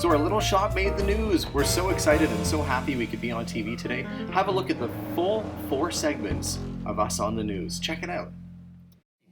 So our little shop made the news. We're so excited and so happy we could be on TV today. Have a look at the full 4 segments of us on the news. Check it out.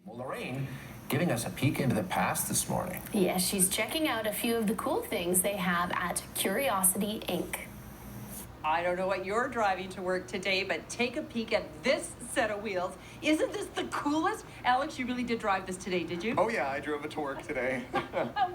Well, Lorraine giving us a peek into the past this morning. Yes, she's checking out a few of the cool things they have at Curiosity Inc. I don't know what you're driving to work today, but take a peek at this set of wheels. Isn't this the coolest? Alex, you really did drive this today, did you? Oh yeah, I drove it to work today.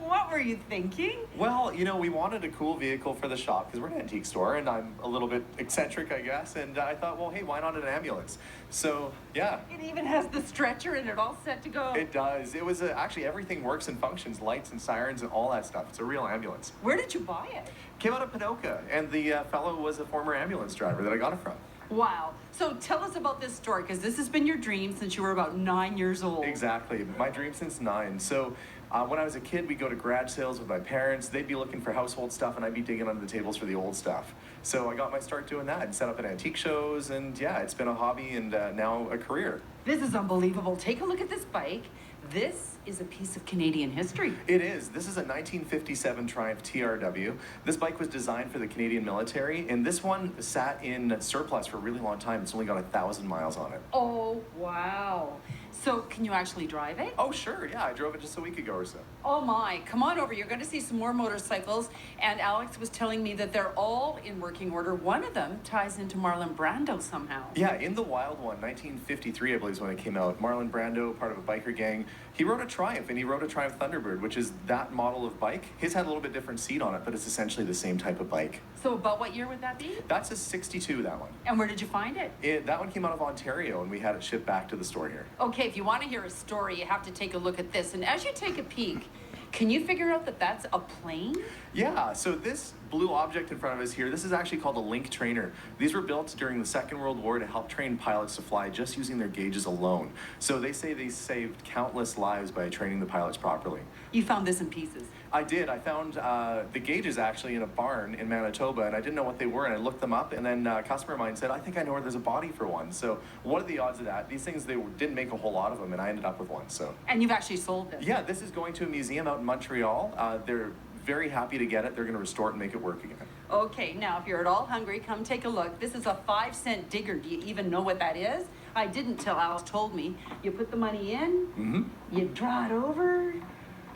What were you thinking? Well, you know, we wanted a cool vehicle for the shop because we're an antique store and I'm a little bit eccentric, I guess. And I thought, well, hey, why not an ambulance? So, yeah. It even has the stretcher and it all set to go. It does. It was actually everything works and functions, lights and sirens and all that stuff. It's a real ambulance. Where did you buy it? Came out of Pinoca, and the fellow was a former ambulance driver that I got it from. Wow. So tell us about this store, because this has been your dream since you were about 9 years old. Exactly. My dream since 9. So when I was a kid, we'd go to garage sales with my parents. They'd be looking for household stuff, and I'd be digging under the tables for the old stuff. So I got my start doing that and set up at antique shows, and yeah, it's been a hobby and now a career. This is unbelievable. Take a look at this bike. This is a piece of Canadian history. It is. This is a 1957 Triumph TRW. This bike was designed for the Canadian military, and this one sat in surplus for a really long time. It's only got 1,000 miles on it. Oh, wow. So can you actually drive it? Oh, sure. Yeah, I drove it just a week ago or so. Oh my, come on over. You're going to see some more motorcycles. And Alex was telling me that they're all in working order. One of them ties into Marlon Brando somehow. Yeah, in the Wild One, 1953, I believe is when it came out. Marlon Brando, part of a biker gang, he rode a Triumph, and he rode a Triumph Thunderbird, which is that model of bike. His had a little bit different seat on it, but it's essentially the same type of bike. So about what year would that be? That's a 62, that one. And where did you find it? That one came out of Ontario, and we had it shipped back to the store here. Okay, if you want to hear a story, you have to take a look at this. And as you take a peek, can you figure out that that's a plane? Yeah, so this blue object in front of us here, this is actually called a link trainer. These were built during the Second World War to help train pilots to fly just using their gauges alone. So they say they saved countless lives by training the pilots properly. You found this in pieces. I did. I found the gauges actually in a barn in Manitoba, and I didn't know what they were, and I looked them up, and then a customer of mine said, I think I know where there's a body for one. So what are the odds of that? These things, they didn't make a whole lot of them, and I ended up with one. So. And you've actually sold this? Yeah, this is going to a museum out in Montreal. They're very happy to get it. They're going to restore it and make it work again. Okay, now if you're at all hungry, come take a look. This is a 5-cent digger. Do you even know what that is? I didn't till Alice told me. You put the money in, you draw it over,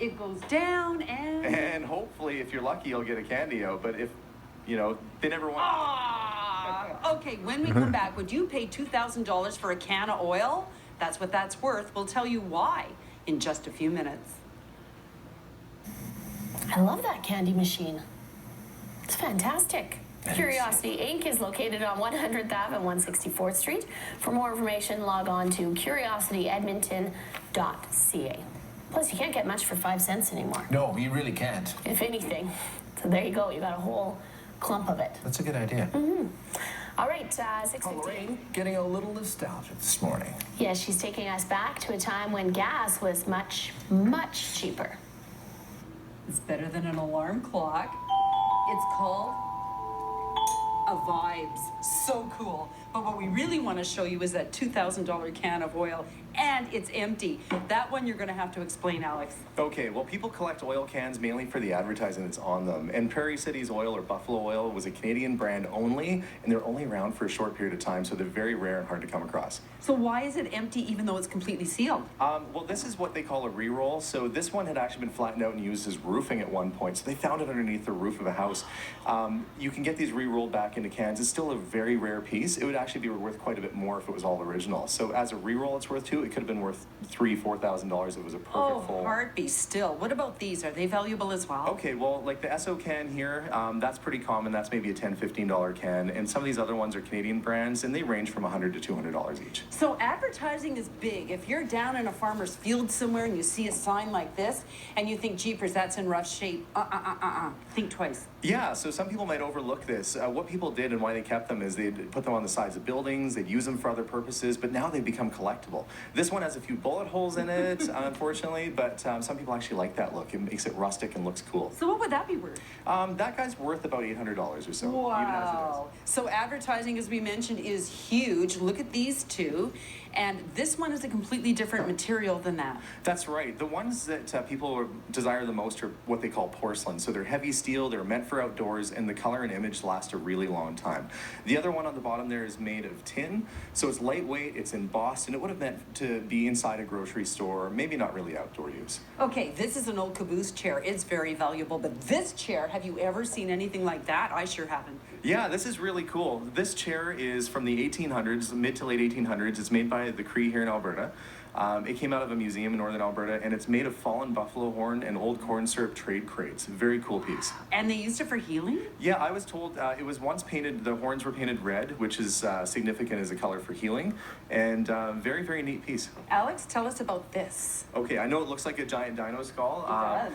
it goes down, and hopefully, if you're lucky, you'll get a candy out. But if, you know, they never want... Okay, when we come back, would you pay $2,000 for a can of oil? That's what that's worth. We'll tell you why in just a few minutes. I love that candy machine. It's fantastic. Curiosity Inc. is located on 100th Ave and 164th Street. For more information, log on to curiosityedmonton.ca. Plus, you can't get much for 5 cents anymore. No, you really can't. If anything. So there you go. You got a whole clump of it. That's a good idea. All right, 6:15. Lorraine getting a little nostalgic this morning. Yes, she's taking us back to a time when gas was much, much cheaper. It's better than an alarm clock. It's called a Vibes. So cool. But what we really want to show you is that $2,000 can of oil, and it's empty. That one you're going to have to explain, Alex. Okay, well, people collect oil cans mainly for the advertising that's on them. And Prairie City's oil, or Buffalo oil, was a Canadian brand only, and they're only around for a short period of time, so they're very rare and hard to come across. So why is it empty even though it's completely sealed? Well, this is what they call a re-roll. So this one had actually been flattened out and used as roofing at one point. So they found it underneath the roof of a house. You can get these re-rolled back into cans. It's still a very rare piece. It would actually be worth quite a bit more if it was all original. So as a re-roll, it's worth $2,000. It could have been worth $3,000-$4,000 if it was a perfect full. Oh, heartbeat still. What about these? Are they valuable as well? Okay, well, like the SO can here, that's pretty common. That's maybe a $10, $15 can. And some of these other ones are Canadian brands, and they range from $100 to $200 each. So advertising is big. If you're down in a farmer's field somewhere and you see a sign like this, and you think, jeepers, that's in rough shape, think twice. Yeah, so some people might overlook this. What people did and why they kept them is they'd put them on the sides of buildings, they'd use them for other purposes, but now they've become collectible. This one has a few bullet holes in it, unfortunately, but some people actually like that look. It makes it rustic and looks cool. So what would that be worth? That guy's worth about $800 or so, even as it is. Wow. So advertising, as we mentioned, is huge. Look at these two. And this one is a completely different material than that. That's right. The ones that people desire the most are what they call porcelain. So they're heavy steel, they're meant for outdoors, and the color and image last a really long time. The other one on the bottom there is made of tin, so it's lightweight, it's embossed, and it would have meant to be inside a grocery store, maybe not really outdoor use. Okay, this is an old Caboose chair. It's very valuable, but this chair, have you ever seen anything like that? I sure haven't. Yeah, this is really cool. This chair is from the 1800s, mid to late 1800s. It's made by the Cree here in Alberta. It came out of a museum in northern Alberta, and it's made of fallen buffalo horn and old corn syrup trade crates. Very cool piece. And they used it for healing? Yeah, I was told it was once painted, the horns were painted red, which is significant as a color for healing, and very, very neat piece. Alex, tell us about this. Okay, I know it looks like a giant dino skull. It does.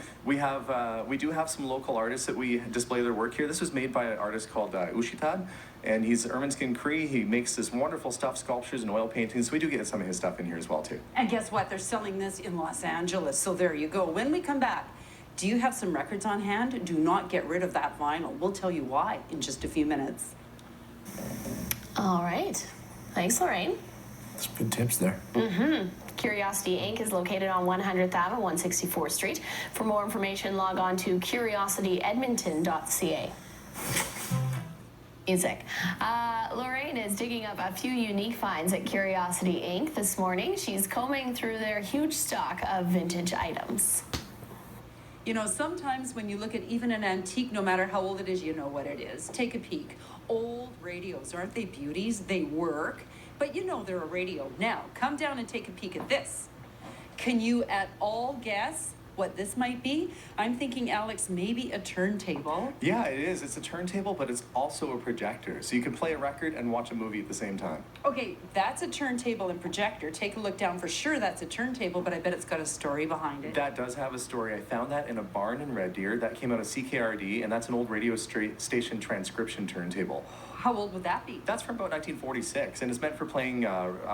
We do have some local artists that we display their work here. This was made by an artist called Ushitad, and he's Ermineskin Cree. He makes this wonderful stuff, sculptures and oil paintings, so we do get some of his stuff in here as well too. And guess what? They're selling this in Los Angeles, so there you go. When we come back, do you have some records on hand? Do not get rid of that vinyl. We'll tell you why in just a few minutes. All right. Thanks, Lorraine. Some good tips there. Curiosity Inc. is located on 100th Ave, 164th Street. For more information, log on to curiosityedmonton.ca. Music. Lorraine is digging up a few unique finds at Curiosity Inc. this morning. She's combing through their huge stock of vintage items. You know, sometimes when you look at even an antique, no matter how old it is, you know what it is. Take a peek. Old radios, aren't they beauties? They work, but you know they're a radio. Now, come down and take a peek at this. Can you at all guess what this might be? I'm thinking, Alex, maybe a turntable. Yeah, it is. It's a turntable, but it's also a projector. So you can play a record and watch a movie at the same time. Okay, that's a turntable and projector. Take a look down. For sure that's a turntable, but I bet it's got a story behind it. That does have a story. I found that in a barn in Red Deer. That came out of CKRD, and that's an old radio station transcription turntable. How old would that be? That's from about 1946, and it's meant for playing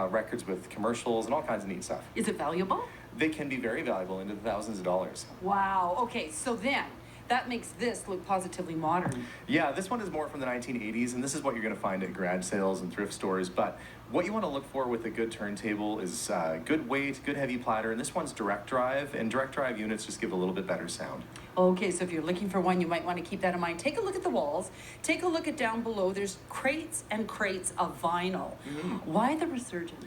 records with commercials and all kinds of neat stuff. Is it valuable? They can be very valuable, into the thousands of dollars. Wow. Okay, so then that makes this look positively modern. Yeah, this one is more from the 1980s, and this is what you're going to find at garage sales and thrift stores. But what you want to look for with a good turntable is good weight, good heavy platter, and this one's direct drive, and direct drive units just give a little bit better sound. Okay, so if you're looking for one, you might want to keep that in mind. Take a look at the walls. Take a look at down below. There's crates and crates of vinyl. Why the resurgence?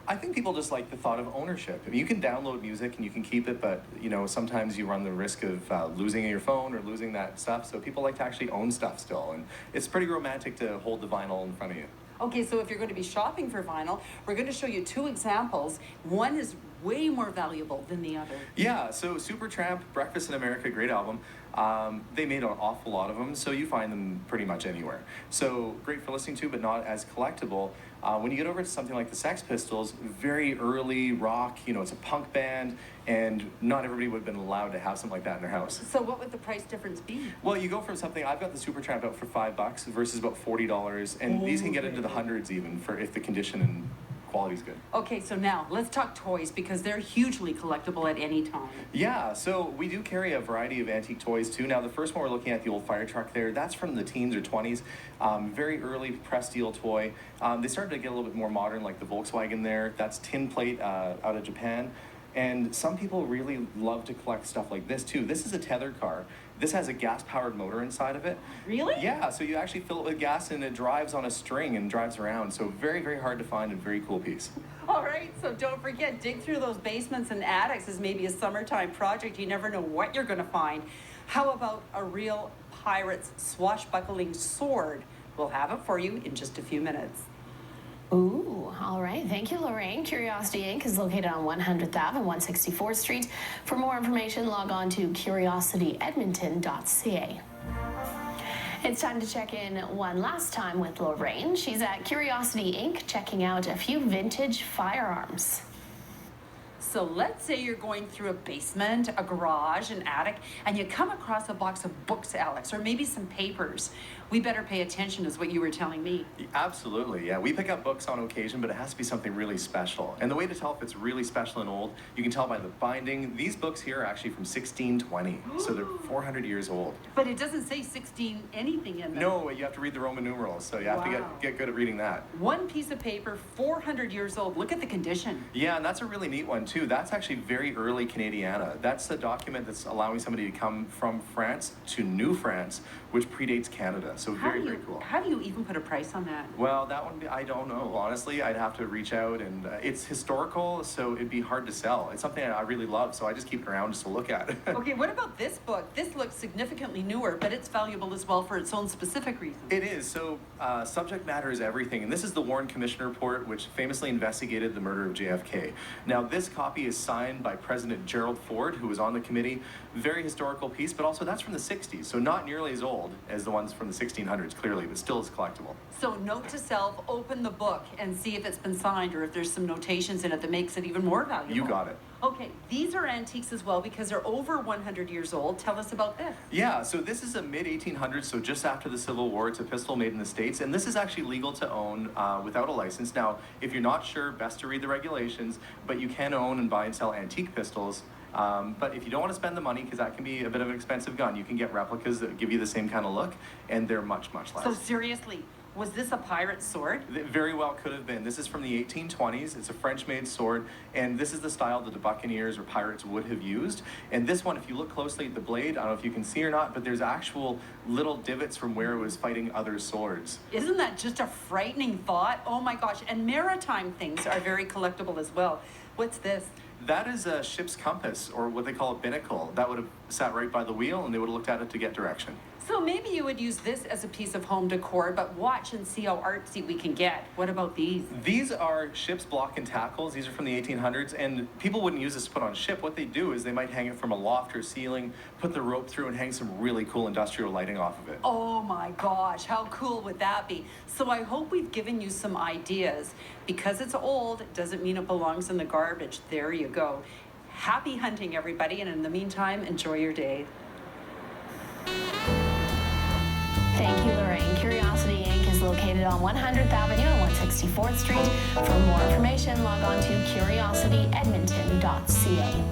I think people just like the thought of ownership. I mean, you can download music and you can keep it, but you know, sometimes you run the risk of losing your phone or losing that stuff. So people like to actually own stuff still, and it's pretty romantic to hold the vinyl in front of you. Okay, so if you're going to be shopping for vinyl, we're going to show you two examples. One is way more valuable than the other. Yeah, so Supertramp, Breakfast in America, great album. They made an awful lot of them, so you find them pretty much anywhere. So great for listening to, but not as collectible. When you get over to something like the Sex Pistols, very early rock, you know, it's a punk band, and not everybody would have been allowed to have something like that in their house. So what would the price difference be? Well, you go from something, I've got the Supertramp out for $5 versus about $40, and these can get into the hundreds even for if the condition and quality's good. Okay, so now let's talk toys because they're hugely collectible at any time. Yeah, so we do carry a variety of antique toys too. Now the first one we're looking at, the old fire truck there, that's from the teens or 20s. Very early pressed steel toy. They started to get a little bit more modern, like the Volkswagen there. That's tin plate out of Japan. And some people really love to collect stuff like this too. This is a tethered car. This has a gas-powered motor inside of it. Really? Yeah, so you actually fill it with gas and it drives on a string and drives around. So very, very hard to find and very cool piece. All right, so don't forget, dig through those basements and attics is maybe a summertime project. You never know what you're going to find. How about a real pirate's swashbuckling sword? We'll have it for you in just a few minutes. Ooh, all right. Thank you, Lorraine. Curiosity Inc. is located on 100th Ave and 164th Street. For more information, log on to curiosityedmonton.ca. It's time to check in one last time with Lorraine. She's at Curiosity Inc. checking out a few vintage firearms. So So let's say you're going through a basement, a garage, an attic, and you come across a box of books, Alex, or maybe some papers. We better pay attention, is what you were telling me. Absolutely, yeah. We pick up books on occasion, but it has to be something really special. And the way to tell if it's really special and old, you can tell by the binding. These books here are actually from 1620, so they're 400 years old. But it doesn't say 16 anything in them. No, you have to read the Roman numerals, so you have to get good at reading that. One piece of paper, 400 years old. Look at the condition. Yeah, and that's a really neat one too. That's actually very early Canadiana. That's a document that's allowing somebody to come from France to New France, which predates Canada. So very cool. How do you even put a price on that? Well, that one, I don't know. Honestly, I'd have to reach out, and it's historical, so it'd be hard to sell. It's something I really love, so I just keep it around just to look at. Okay, what about this book? This looks significantly newer, but it's valuable as well for its own specific reasons. It is. So subject matter is everything, and this is the Warren Commission report, which famously investigated the murder of JFK. Now, this copy is signed by President Gerald Ford, who was on the committee. Very historical piece, but also that's from the 60s, so not nearly as old as the ones from the 1600s, clearly, but still is collectible. So note to self, open the book and see if it's been signed or if there's some notations in it that makes it even more valuable. You got it. Okay, these are antiques as well because they're over 100 years old. Tell us about this. Yeah, so this is a mid-1800s, so just after the Civil War. It's a pistol made in the States, and this is actually legal to own without a license. Now, if you're not sure, best to read the regulations, but you can own and buy and sell antique pistols. But if you don't want to spend the money, because that can be a bit of an expensive gun, you can get replicas that give you the same kind of look, and they're much, much less. So seriously, was this a pirate's sword? It very well could have been. This is from the 1820s. It's a French-made sword, and this is the style that the buccaneers or pirates would have used. And this one, if you look closely at the blade, I don't know if you can see or not, but there's actual little divots from where it was fighting other swords. Isn't that just a frightening thought? Oh my gosh, and maritime things are very collectible as well. What's this? That is a ship's compass, or what they call a binnacle. That would have sat right by the wheel, and they would have looked at it to get direction. So maybe you would use this as a piece of home decor, but watch and see how artsy we can get. What about these? These are ship's block and tackles. These are from the 1800s, and people wouldn't use this to put on a ship. What they do is they might hang it from a loft or ceiling, put the rope through, and hang some really cool industrial lighting off of it. Oh my gosh, how cool would that be? So I hope we've given you some ideas. Because it's old, it doesn't mean it belongs in the garbage. There you go. Happy hunting, everybody, and in the meantime, enjoy your day. Thank you, Lorraine. Curiosity Inc. is located on 100th Avenue and 164th Street. For more information, log on to curiosityedmonton.ca.